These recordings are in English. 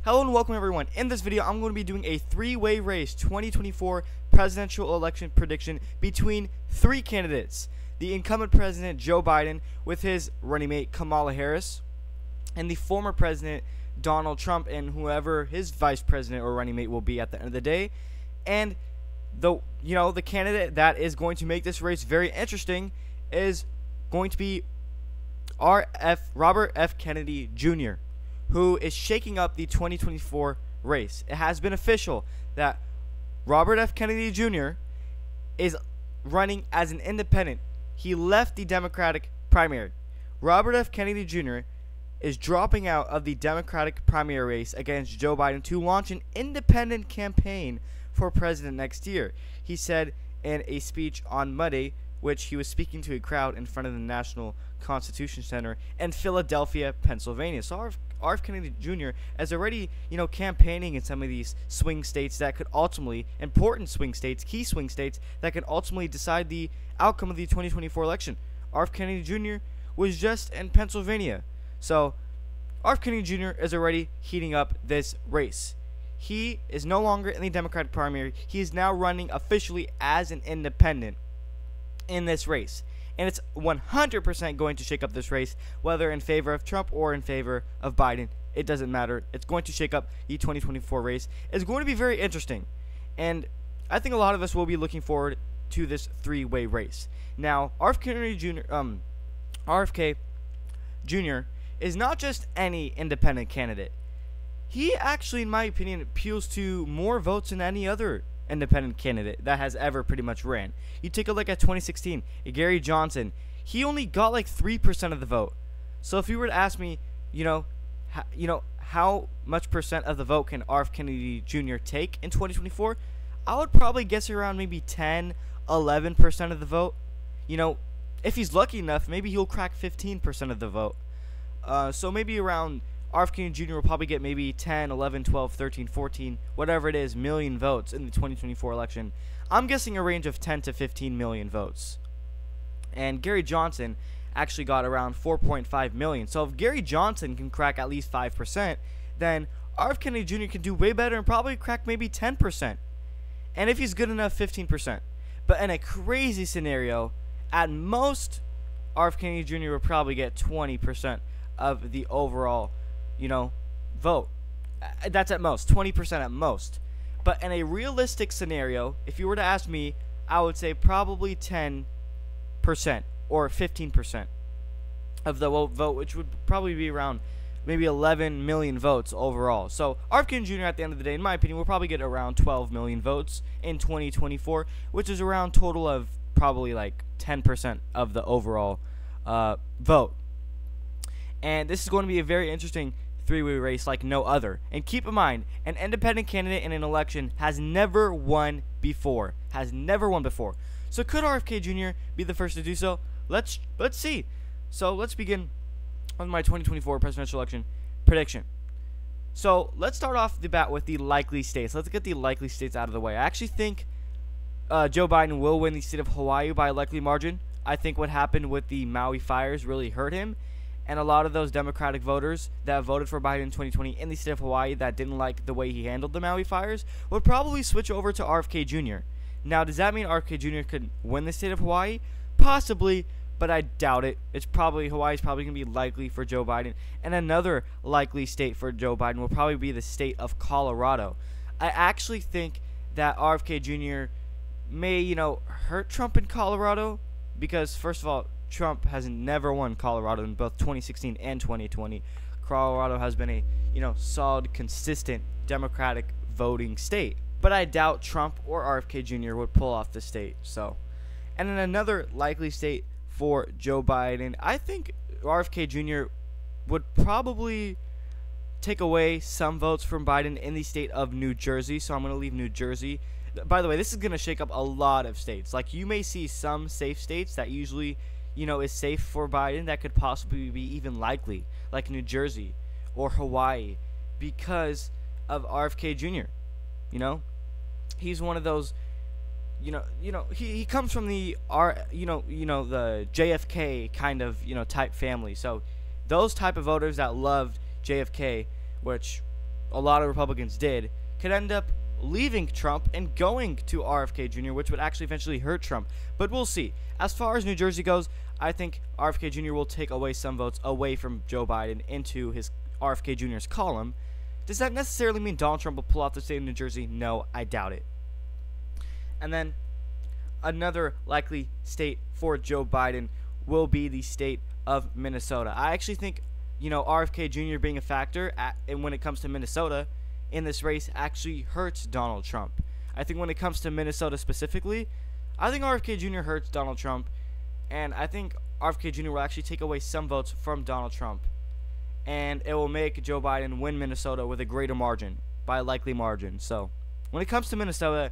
Hello and welcome everyone. In this video, I'm going to be doing a three-way race 2024 presidential election prediction between three candidates. The incumbent president Joe Biden with his running mate Kamala Harris, and the former president Donald Trump and whoever his vice president or running mate will be at the end of the day. And the candidate that is going to make this race very interesting is going to be Robert F. Kennedy Jr., who is shaking up the 2024 race. It has been official that Robert F. Kennedy Jr. is running as an independent. He left the Democratic primary. Robert F. Kennedy Jr. is dropping out of the Democratic primary race against Joe Biden to launch an independent campaign for president next year. He said in a speech on Monday, which he was speaking to a crowd in front of the National Constitution Center in Philadelphia, Pennsylvania. So RF Kennedy Jr. is already, campaigning in some of these swing states that could ultimately, important swing states, key swing states, that could ultimately decide the outcome of the 2024 election. RF Kennedy Jr. was just in Pennsylvania. So RF Kennedy Jr. is already heating up this race. He is no longer in the Democratic primary. He is now running officially as an independent in this race. And it's 100% going to shake up this race, whether in favor of Trump or in favor of Biden. It doesn't matter. It's going to shake up the 2024 race. It's going to be very interesting. And I think a lot of us will be looking forward to this three-way race. Now, RFK Jr. is not just any independent candidate. He actually, in my opinion, appeals to more votes than any other independent candidate that has ever pretty much ran. You take a look at 2016, Gary Johnson. He only got like 3% of the vote. So if you were to ask me, how much percent of the vote can RF Kennedy Jr. take in 2024, I would probably guess around maybe 10-11% of the vote. If he's lucky enough, maybe he'll crack 15% of the vote. So maybe around RF Kennedy Jr. will probably get maybe 10, 11, 12, 13, 14, whatever it is, million votes in the 2024 election. I'm guessing a range of 10 to 15 million votes. And Gary Johnson actually got around 4.5 million. So if Gary Johnson can crack at least 5%, then RF Kennedy Jr. can do way better and probably crack maybe 10%. And if he's good enough, 15%. But in a crazy scenario, at most, RF Kennedy Jr. will probably get 20% of the overall vote. That's at most, 20% at most. But in a realistic scenario, if you were to ask me, I would say probably 10% or 15% of the vote, which would probably be around maybe 11 million votes overall. So RF Kennedy Jr. at the end of the day, in my opinion, will probably get around 12 million votes in 2024, which is around total of probably like 10% of the overall vote. And this is going to be a very interesting three-way race like no other. And keep in mind, an independent candidate in an election has never won before. So could RFK Jr. be the first to do so? Let's see. So let's begin with my 2024 presidential election prediction. So let's start off the bat with the likely states. Let's get the likely states out of the way. I actually think Joe Biden will win the state of Hawaii by a likely margin. I think what happened with the Maui fires really hurt him. And a lot of those Democratic voters that voted for Biden in 2020 in the state of Hawaii that didn't like the way he handled the Maui fires would probably switch over to RFK Jr. Now, does that mean RFK Jr. could win the state of Hawaii? Possibly, but I doubt it. Hawaii's probably going to be likely for Joe Biden. And another likely state for Joe Biden will probably be the state of Colorado. I actually think that RFK Jr. may, hurt Trump in Colorado because, first of all, Trump has never won Colorado in both 2016 and 2020. Colorado has been a, solid, consistent Democratic voting state. But I doubt Trump or RFK Jr. would pull off the state. So, and then another likely state for Joe Biden, I think RFK Jr. would probably take away some votes from Biden in the state of New Jersey. So I'm going to leave New Jersey. By the way, this is going to shake up a lot of states. Like, you may see some safe states that usually is safe for Biden that could possibly be even likely, like New Jersey or Hawaii, because of RFK Jr. He's one of those, he comes from the the JFK kind of, type family. So those type of voters that loved JFK, which a lot of Republicans did, could end up leaving Trump and going to RFK Jr., which would actually eventually hurt Trump. But we'll see. As far as New Jersey goes, I think RFK Jr. will take away some votes away from Joe Biden into his RFK Jr.'s column. Does that necessarily mean Donald Trump will pull out the state of New Jersey? No, I doubt it. And then another likely state for Joe Biden will be the state of Minnesota. I actually think, RFK Jr. being a factor and when it comes to Minnesota in this race actually hurts Donald Trump. I think when it comes to Minnesota specifically, I think RFK Jr. hurts Donald Trump, and I think RFK Jr. will actually take away some votes from Donald Trump, and it will make Joe Biden win Minnesota with a greater margin, by a likely margin. So when it comes to Minnesota,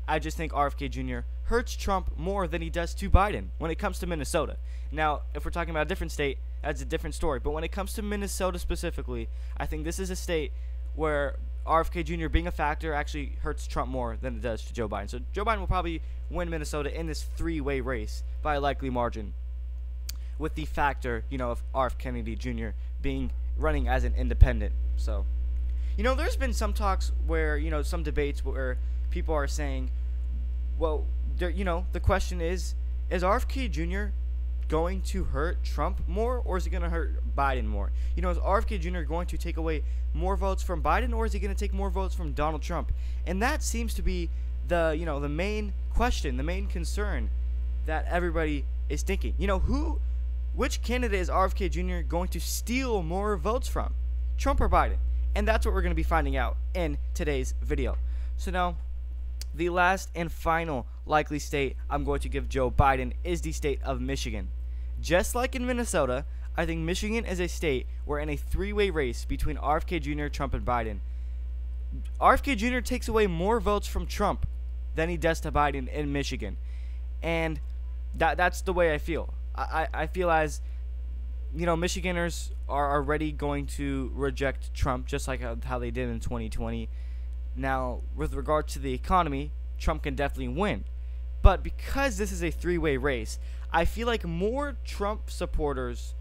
I just think RFK Jr. hurts Trump more than he does to Biden when it comes to Minnesota. Now, if we're talking about a different state, that's a different story. But when it comes to Minnesota specifically, I think this is a state where RFK Jr. being a factor actually hurts Trump more than it does to Joe Biden. So Joe Biden will probably win Minnesota in this three-way race by a likely margin, with the factor, of RF Kennedy Jr. running as an independent. So, there's been some talks where, some debates where people are saying, well, the question is RFK Jr. going to hurt Trump more, or is he going to hurt Biden more? Is RFK Jr. going to take away more votes from Biden, or is he going to take more votes from Donald Trump? And that seems to be the main question, the main concern that everybody is thinking. Which candidate is RFK Jr. going to steal more votes from, Trump or Biden? And that's what we're going to be finding out in today's video. So now, the last and final likely state I'm going to give Joe Biden is the state of Michigan. Just like in Minnesota, I think Michigan is a state where in a three-way race between RFK Jr., Trump, and Biden, RFK Jr. takes away more votes from Trump than he does to Biden in Michigan. And that's the way I feel. I feel as, Michiganders are already going to reject Trump just like how they did in 2020. Now, with regard to the economy, Trump can definitely win. But because this is a three-way race, I feel like more Trump supporters,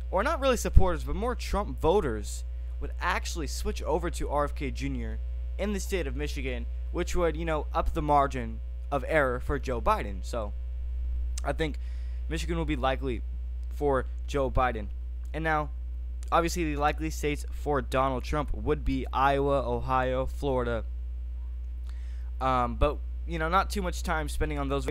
or not really supporters, but more Trump voters would actually switch over to RFK Jr. in the state of Michigan, which would, up the margin of error for Joe Biden. So, I think Michigan will be likely for Joe Biden. And now, obviously, the likely states for Donald Trump would be Iowa, Ohio, Florida. But, not too much time spending on those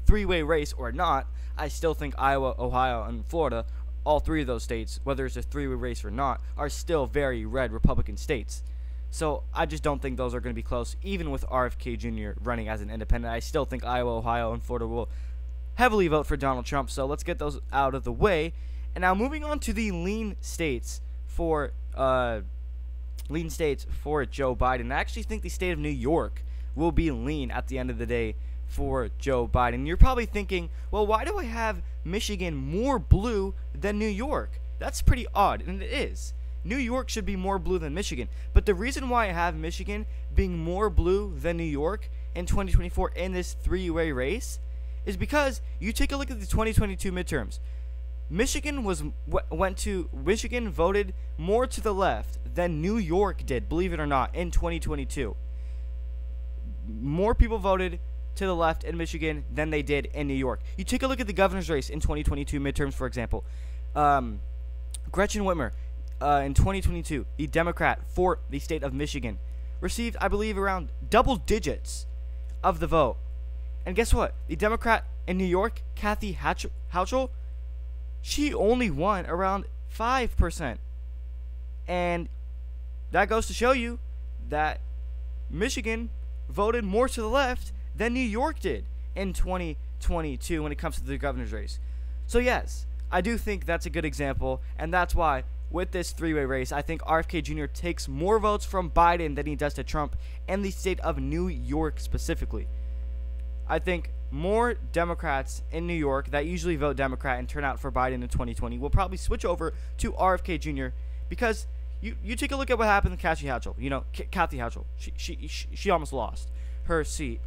three-way race or not. I still think Iowa, Ohio, and Florida, all three of those states, whether it's a three-way race or not, are still very red Republican states. So I just don't think those are going to be close, even with RFK Jr. running as an independent. I still think Iowa, Ohio, and Florida will heavily vote for Donald Trump. So let's get those out of the way. And now moving on to the lean states for Joe Biden. I actually think the state of New York will be lean at the end of the day for Joe Biden. You're probably thinking, well, why do I have Michigan more blue than New York? That's pretty odd, and it is. New York should be more blue than Michigan. But the reason why I have Michigan being more blue than New York in 2024 in this three-way race is because you take a look at the 2022 midterms. Michigan voted more to the left than New York did, believe it or not, in 2022. More people voted to the left in Michigan than they did in New York. You take a look at the governor's race in 2022 midterms, for example. Gretchen Whitmer, in 2022, the Democrat for the state of Michigan, received, I believe, around double digits of the vote. And guess what? The Democrat in New York, Kathy Hochul, she only won around 5%. And that goes to show you that Michigan voted more to the left than New York did in 2022 when it comes to the governor's race. So yes, I do think that's a good example, and that's why with this three-way race, I think RFK Jr. takes more votes from Biden than he does to Trump in the state of New York specifically. I think more Democrats in New York that usually vote Democrat and turn out for Biden in 2020 will probably switch over to RFK Jr. because you take a look at what happened to Kathy Hochul. Kathy Hochul, she almost lost her seat,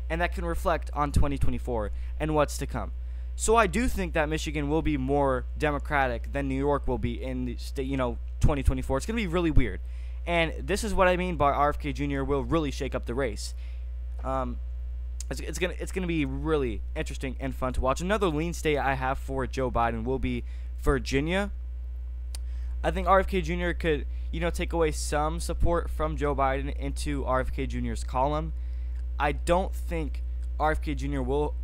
and that can reflect on 2024 and what's to come. So I do think that Michigan will be more Democratic than New York will be in the state, 2024. It's going to be really weird. And this is what I mean by RFK Jr. will really shake up the race. It's gonna be really interesting and fun to watch. Another lean state I have for Joe Biden will be Virginia. I think RFK Jr. could, take away some support from Joe Biden into RFK Jr.'s column. I don't think RFK Jr. will,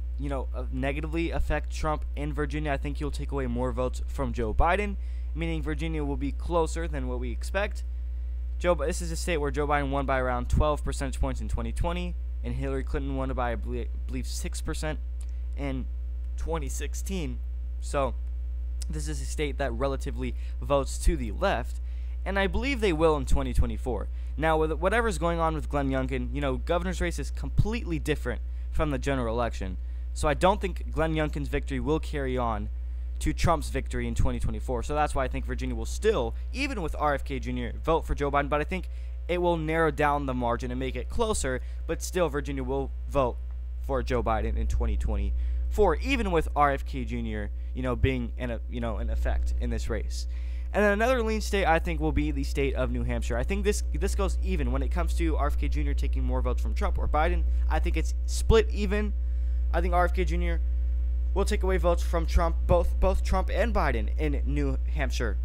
negatively affect Trump in Virginia. I think he'll take away more votes from Joe Biden, meaning Virginia will be closer than what we expect. This is a state where Joe Biden won by around 12 percentage points in 2020, and Hillary Clinton won by, I believe, 6% in 2016. So this is a state that relatively votes to the left, and I believe they will in 2024. Now, with whatever's going on with Glenn Youngkin, governor's race is completely different from the general election. So I don't think Glenn Youngkin's victory will carry on to Trump's victory in 2024. So that's why I think Virginia will still, even with RFK Jr., vote for Joe Biden. But I think it will narrow down the margin and make it closer. But still, Virginia will vote for Joe Biden in 2024, even with RFK Jr., being in effect in this race. And then another lean state I think will be the state of New Hampshire. I think this goes even when it comes to RFK Jr. taking more votes from Trump or Biden. I think it's split even. I think RFK Jr. will take away votes from Trump, both Trump and Biden in New Hampshire.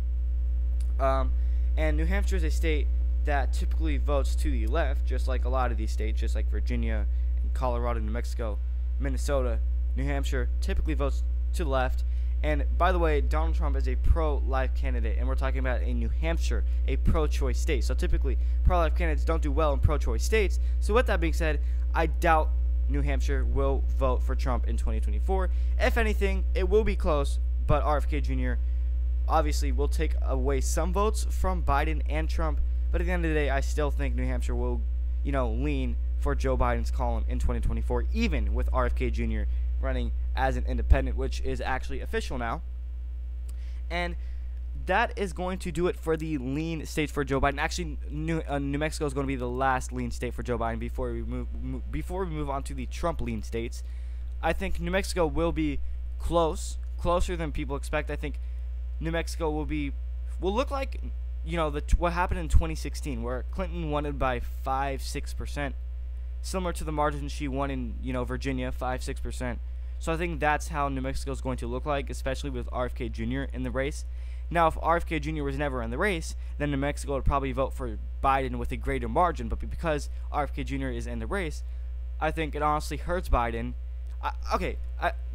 And New Hampshire is a state that typically votes to the left, just like a lot of these states, just like Virginia and Colorado, New Mexico, Minnesota. New Hampshire typically votes to the left. And by the way, Donald Trump is a pro-life candidate, and we're talking about in New Hampshire, a pro-choice state. So typically, pro-life candidates don't do well in pro-choice states. So with that being said, I doubt New Hampshire will vote for Trump in 2024. If anything, it will be close, but RFK Jr. obviously will take away some votes from Biden and Trump. But at the end of the day, I still think New Hampshire will, lean for Joe Biden's column in 2024, even with RFK Jr. running as an independent, which is actually official now. And that is going to do it for the lean states for Joe Biden. Actually, New Mexico is going to be the last lean state for Joe Biden before we move on to the Trump lean states. I think New Mexico will be closer than people expect. I think New Mexico will look like what happened in 2016, where Clinton won it by 5-6%, similar to the margin she won in Virginia, 5-6%. So I think that's how New Mexico is going to look like, especially with RFK Jr. in the race. Now, if RFK Jr. was never in the race, then New Mexico would probably vote for Biden with a greater margin. But because RFK Jr. is in the race, I think it honestly hurts Biden.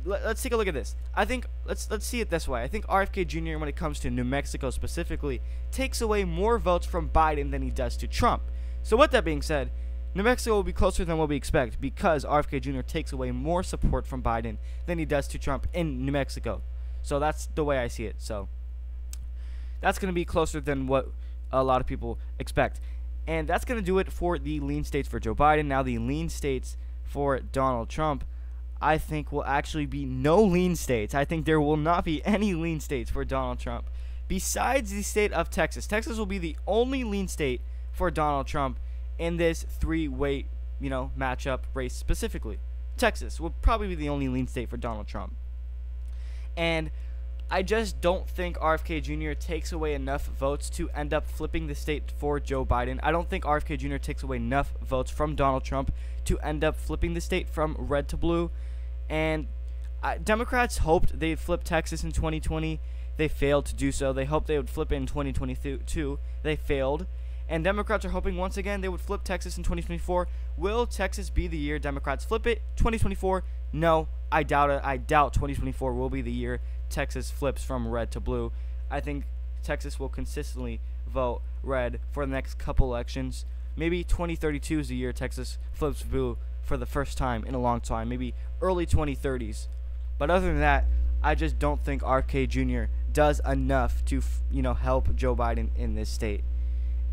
Let's take a look at this. I think let's see it this way. I think RFK Jr., when it comes to New Mexico specifically, takes away more votes from Biden than he does to Trump. So with that being said, New Mexico will be closer than what we expect because RFK Jr. takes away more support from Biden than he does to Trump in New Mexico. So that's the way I see it. So that's going to be closer than what a lot of people expect. And that's going to do it for the lean states for Joe Biden. Now the lean states for Donald Trump, I think will actually be no lean states. I think there will not be any lean states for Donald Trump besides the state of Texas. Texas will be the only lean state for Donald Trump in this three-way, matchup race specifically. Texas will probably be the only lean state for Donald Trump. And I just don't think RFK Jr. takes away enough votes to end up flipping the state for Joe Biden. I don't think RFK Jr. takes away enough votes from Donald Trump to end up flipping the state from red to blue. And Democrats hoped they'd flip Texas in 2020. They failed to do so. They hoped they would flip it in 2022. They failed. And Democrats are hoping once again they would flip Texas in 2024. Will Texas be the year Democrats flip it? 2024? No, I doubt it. I doubt 2024 will be the year Texas flips from red to blue. I think Texas will consistently vote red for the next couple elections. Maybe 2032 is the year Texas flips blue for the first time in a long time. Maybe early 2030s. But other than that, I just don't think RFK Jr. does enough to, help Joe Biden in this state.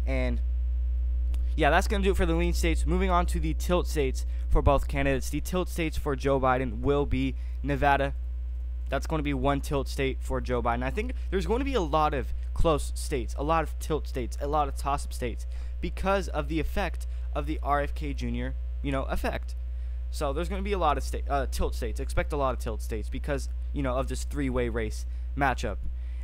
And yeah, that's going to do it for the lean states. Moving on to the tilt states for both candidates. The tilt states for Joe Biden will be Nevada. That's going to be one tilt state for Joe Biden. I think there's going to be a lot of close states, a lot of tilt states, a lot of toss-up states because of the effect of the RFK Jr., effect. So there's going to be a lot of tilt states. Expect a lot of tilt states because, of this three-way race matchup.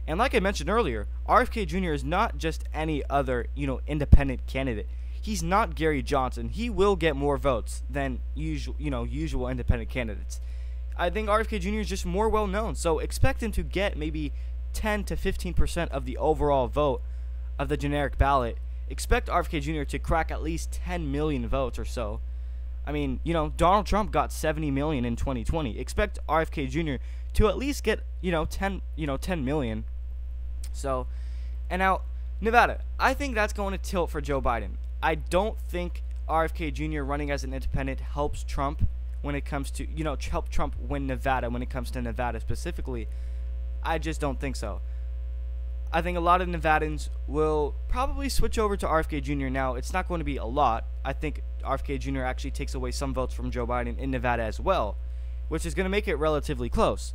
And like I mentioned earlier, RFK Jr. is not just any other, independent candidate. He's not Gary Johnson. He will get more votes than usual independent candidates. I think RFK Jr. is just more well known, so expect him to get maybe 10 to 15% of the overall vote of the generic ballot. Expect RFK Jr. to crack at least 10 million votes or so. I mean, Donald Trump got 70 million in 2020. Expect RFK Jr. to at least get, 10 million. So, and now Nevada, I think that's going to tilt for Joe Biden. I don't think RFK Jr. running as an independent helps Trump when it comes to, help Trump win Nevada when it comes to Nevada specifically. I just don't think so. I think a lot of Nevadans will probably switch over to RFK Jr. Now, it's not going to be a lot. I think RFK Jr. actually takes away some votes from Joe Biden in Nevada as well, which is going to make it relatively close.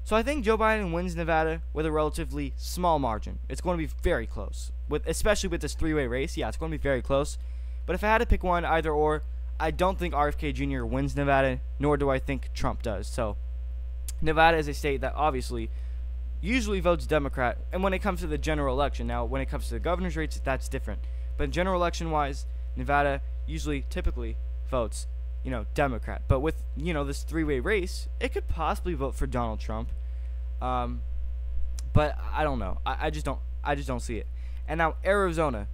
So I think Joe Biden wins Nevada with a relatively small margin. It's going to be very close, especially with this three-way race. Yeah, it's going to be very close. But if I had to pick one, either or, I don't think RFK Jr. wins Nevada, nor do I think Trump does. So Nevada is a state that obviously usually votes Democrat, and when it comes to the general election, now when it comes to the governor's rates, that's different. But general election-wise, Nevada typically votes Democrat. But with, this three-way race, it could possibly vote for Donald Trump. But I don't know. I just don't see it. And now Arizona.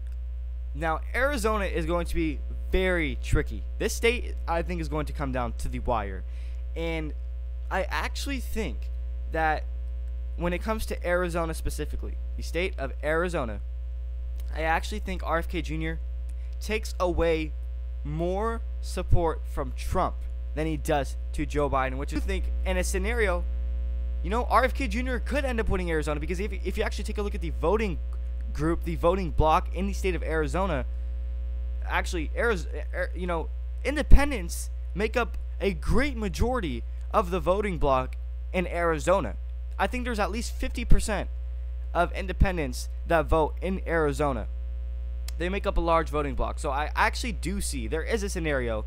Now Arizona is going to be very tricky. This state, I think, is going to come down to the wire. And I actually think that when it comes to Arizona specifically, the state of Arizona, I actually think RFK Jr. takes away more support from Trump than he does to Joe Biden, which I think in a scenario, RFK Jr. could end up winning Arizona, because if you actually take a look at the voting group, the voting bloc in the state of Arizona, actually, independents make up a great majority of the voting bloc in Arizona. I think there's at least 50% of independents that vote in Arizona. They make up a large voting bloc. So I actually do see, there is a scenario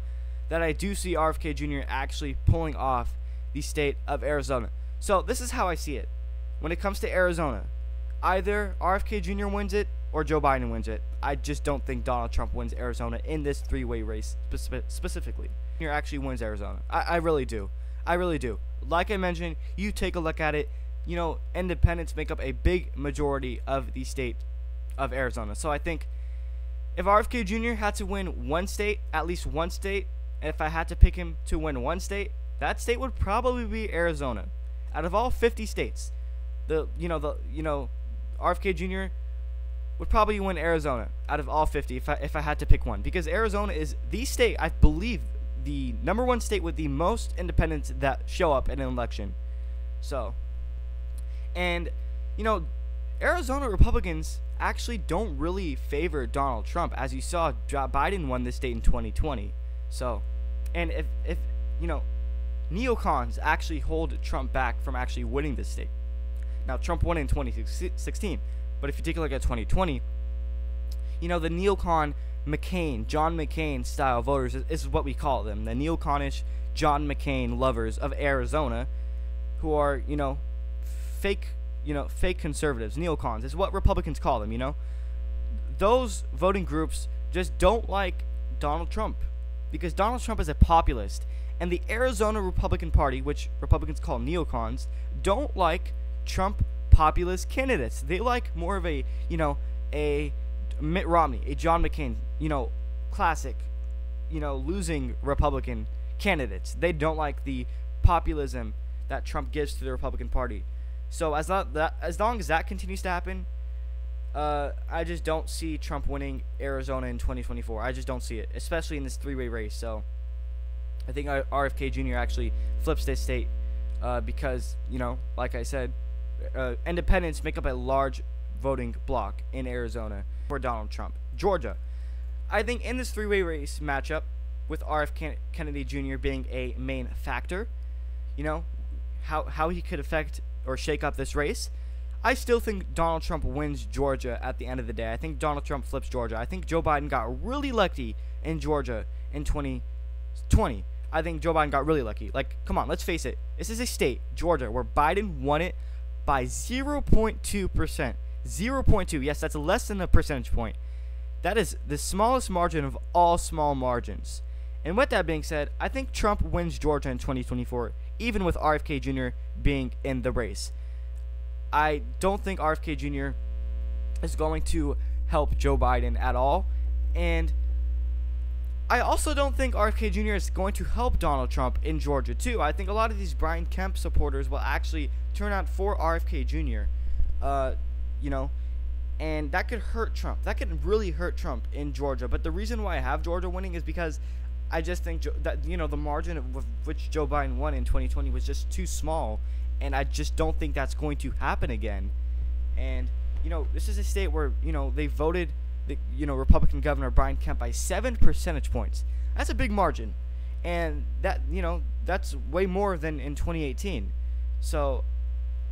that I do see RFK Jr. actually pulling off the state of Arizona. So this is how I see it. When it comes to Arizona, either RFK Jr. wins it or Joe Biden wins it. I just don't think Donald Trump wins Arizona in this three-way race specifically. He actually wins Arizona. I really do. I really do. Like I mentioned, you take a look at it, independents make up a big majority of the state of Arizona. So I think if RFK Jr. had to win one state, at least one state, and if I had to pick him to win one state, that state would probably be Arizona. Out of all 50 states, RFK Jr. would probably win Arizona out of all 50 if I had to pick one, because Arizona is the state, I believe, the number one state with the most independents that show up in an election. So, and Arizona Republicans actually don't really favor Donald Trump, as you saw Biden won this state in 2020. So, and if neocons actually hold Trump back from actually winning this state. Now, Trump won in 2016, but if you take a look at 2020, the neocon John McCain style voters is what we call them, the neoconish John McCain lovers of Arizona, who are, fake conservatives, neocons is what Republicans call them, Those voting groups just don't like Donald Trump, because Donald Trump is a populist, and the Arizona Republican Party, which Republicans call neocons, don't like Trump populist candidates. They like more of a Mitt Romney, a John McCain, classic, losing Republican candidates. They don't like the populism that Trump gives to the Republican Party. So as long as that continues to happen, I just don't see Trump winning Arizona in 2024. I just don't see it, especially in this three-way race. So I think RFK Jr. actually flips this state because, like I said, independents make up a large voting bloc in Arizona for Donald Trump. Georgia, I think in this three-way race matchup, with RFK Kennedy Jr. being a main factor, how he could affect or shake up this race, I still think Donald Trump wins Georgia at the end of the day. I think Donald Trump flips Georgia. I think Joe Biden got really lucky in Georgia in 2020. I think Joe Biden got really lucky. Like, come on, let's face it. This is a state, Georgia, where Biden won it by 0.2%. 0.2. Yes, that's less than a percentage point. That is the smallest margin of all small margins. And with that being said, I think Trump wins Georgia in 2024, even with RFK Jr. being in the race. I don't think RFK Jr. is going to help Joe Biden at all. And I also don't think RFK Jr. is going to help Donald Trump in Georgia, too. I think a lot of these Brian Kemp supporters will actually turn out for RFK Jr., and that could hurt Trump. That could really hurt Trump in Georgia. But the reason why I have Georgia winning is because I just think that the margin of which Joe Biden won in 2020 was just too small, and I just don't think that's going to happen again. And this is a state where they voted Republican Governor Brian Kemp by 7 percentage points. That's a big margin, and that's way more than in 2018. So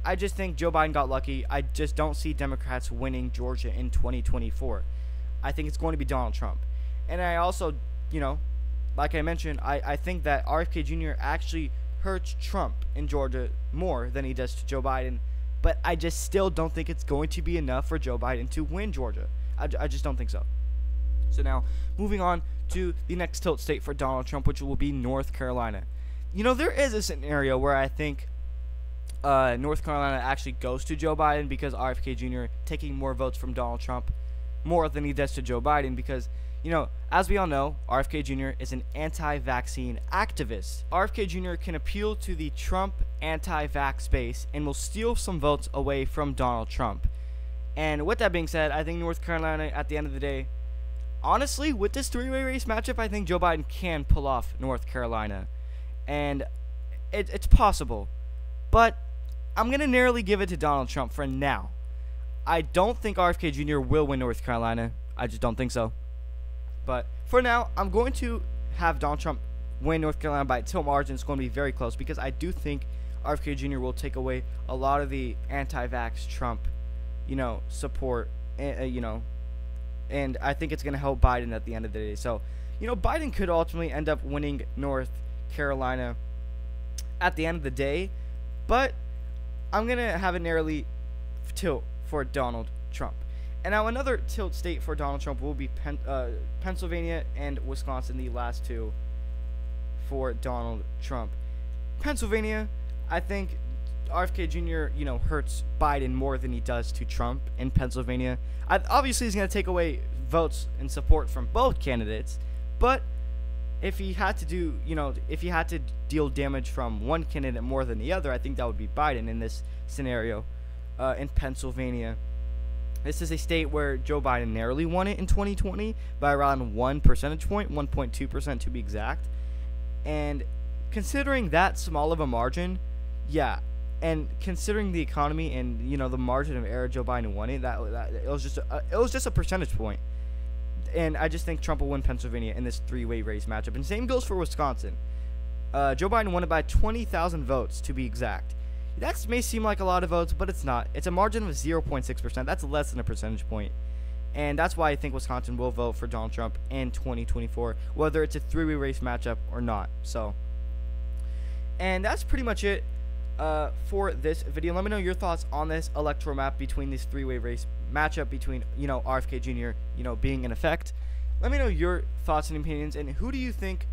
I just think Joe Biden got lucky. I just don't see Democrats winning Georgia in 2024. I think it's going to be Donald Trump. And I also, like I mentioned, I think that RFK Jr. actually hurts Trump in Georgia more than he does to Joe Biden. But I just still don't think it's going to be enough for Joe Biden to win Georgia. I just don't think so. So now, moving on to the next tilt state for Donald Trump, which will be North Carolina. There is a scenario where I think North Carolina actually goes to Joe Biden because RFK Jr. taking more votes from Donald Trump more than he does to Joe Biden because, as we all know, RFK Jr. is an anti-vaccine activist. RFK Jr. can appeal to the Trump anti-vax base and will steal some votes away from Donald Trump. And with that being said, I think North Carolina, at the end of the day, honestly, with this three-way race matchup, I think Joe Biden can pull off North Carolina. And it's possible. But I'm going to narrowly give it to Donald Trump for now. I don't think RFK Jr. will win North Carolina. I just don't think so. But for now, I'm going to have Donald Trump win North Carolina by a tilt margin. It's going to be very close because I do think RFK Jr. will take away a lot of the anti-vax Trump, support, and I think it's going to help Biden at the end of the day. So, Biden could ultimately end up winning North Carolina at the end of the day, but I'm going to have a narrowly tilt for Donald Trump. And now another tilt state for Donald Trump will be Pennsylvania and Wisconsin, the last two for Donald Trump. Pennsylvania, I think RFK Jr., hurts Biden more than he does to Trump in Pennsylvania. Obviously, he's going to take away votes and support from both candidates, but if he had to deal damage from one candidate more than the other, I think that would be Biden in this scenario in Pennsylvania. This is a state where Joe Biden narrowly won it in 2020 by around 1 percentage point, 1.2% to be exact. And considering that small of a margin, yeah, and considering the economy and the margin of error Joe Biden won it, that it was just a percentage point. And I just think Trump will win Pennsylvania in this three-way race matchup. And same goes for Wisconsin. Joe Biden won it by 20,000 votes to be exact. That may seem like a lot of votes, but it's not. It's a margin of 0.6%. That's less than a percentage point. And that's why I think Wisconsin will vote for Donald Trump in 2024, whether it's a three-way race matchup or not. So, and that's pretty much it for this video. Let me know your thoughts on this electoral map between this three-way race matchup between, RFK Jr., being in effect. Let me know your thoughts and opinions, and who do you think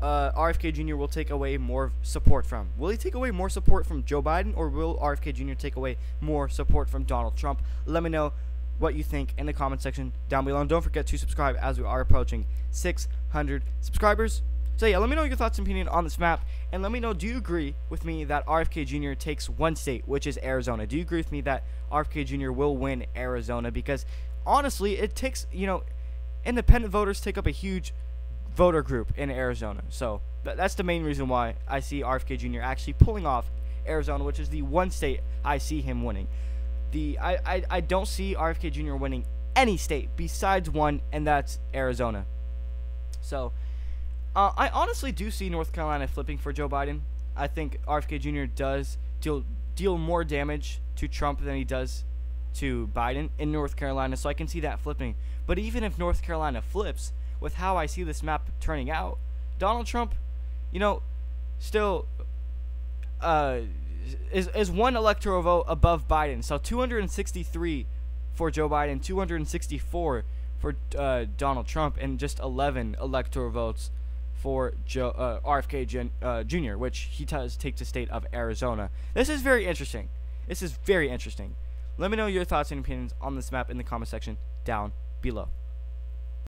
RFK Jr. will take away more support from? Will he take away more support from Joe Biden, or will RFK Jr. take away more support from Donald Trump? Let me know what you think in the comment section down below, and don't forget to subscribe as we are approaching 600 subscribers. So yeah, let me know your thoughts and opinion on this map, and let me know, do you agree with me that RFK Jr. takes one state, which is Arizona? Do you agree with me that RFK Jr. will win Arizona? Because honestly, it takes, independent voters take up a huge voter group in Arizona. So that's the main reason why I see RFK Jr. actually pulling off Arizona, which is the one state I see him winning. I don't see RFK Jr. winning any state besides one, and that's Arizona. So I honestly do see North Carolina flipping for Joe Biden. I think RFK Jr. does deal more damage to Trump than he does to Biden in North Carolina, so I can see that flipping. But even if North Carolina flips, with how I see this map turning out, Donald Trump, still is one electoral vote above Biden. So 263 for Joe Biden, 264 for Donald Trump, and just 11 electoral votes for RFK Jr., which he does take the state of Arizona. This is very interesting. Let me know your thoughts and opinions on this map in the comment section down below.